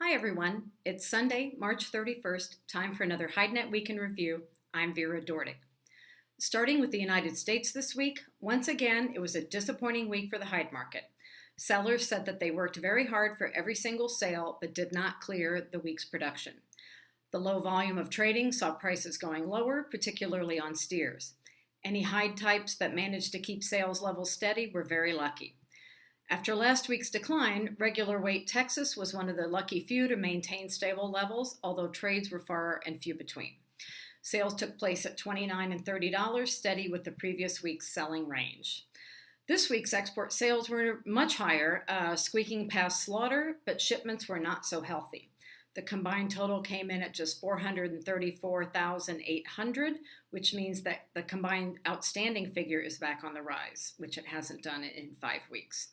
Hi everyone, it's Sunday, March 31st, time for another HideNet Week in Review. I'm Vera Dordick. Starting with the United States this week, once again, it was a disappointing week for the Hyde market. Sellers said that they worked very hard for every single sale, but did not clear the week's production. The low volume of trading saw prices going lower, particularly on steers. Any Hyde types that managed to keep sales levels steady were very lucky. After last week's decline, regular weight Texas was one of the lucky few to maintain stable levels, although trades were far and few between. Sales took place at $29 and $30, steady with the previous week's selling range. This week's export sales were much higher, squeaking past slaughter, but shipments were not so healthy. The combined total came in at just 434,800, which means that the combined outstanding figure is back on the rise, which it hasn't done in 5 weeks.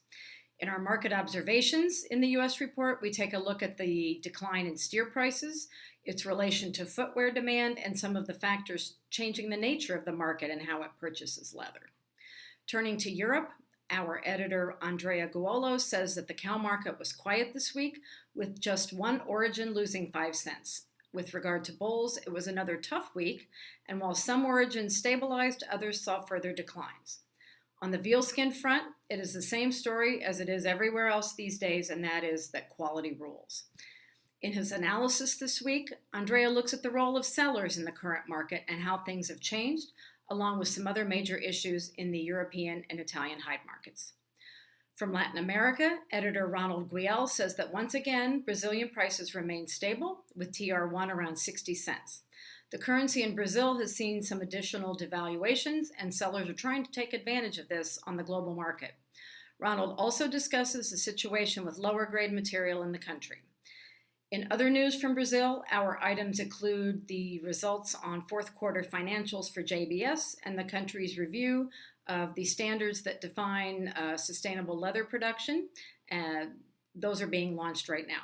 In our market observations in the U.S. report, we take a look at the decline in steer prices, its relation to footwear demand, and some of the factors changing the nature of the market and how it purchases leather. Turning to Europe, our editor Andrea Guolo says that the cow market was quiet this week, with just one origin losing 5 cents. With regard to bulls, it was another tough week, and while some origins stabilized, others saw further declines. On the veal skin front, it is the same story as it is everywhere else these days, and that is that quality rules. In his analysis this week, Andrea looks at the role of sellers in the current market and how things have changed, along with some other major issues in the European and Italian hide markets. From Latin America, editor Ronald Guiel says that once again, Brazilian prices remain stable, with TR1 around 60 cents. The currency in Brazil has seen some additional devaluations, and sellers are trying to take advantage of this on the global market. Ronald also discusses the situation with lower grade material in the country. In other news from Brazil, our items include the results on fourth quarter financials for JBS and the country's review of the standards that define sustainable leather production. Those are being launched right now.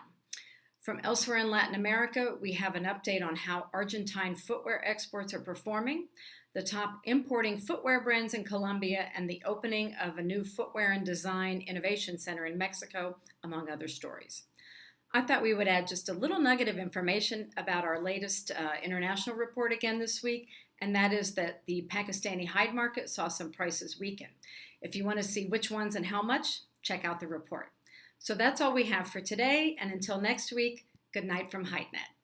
From elsewhere in Latin America, we have an update on how Argentine footwear exports are performing, the top importing footwear brands in Colombia, and the opening of a new footwear and design innovation center in Mexico, among other stories. I thought we would add just a little nugget of information about our latest international report again this week, and that is that the Pakistani hide market saw some prices weaken. If you want to see which ones and how much, check out the report. So that's all we have for today, and until next week, good night from HideNet.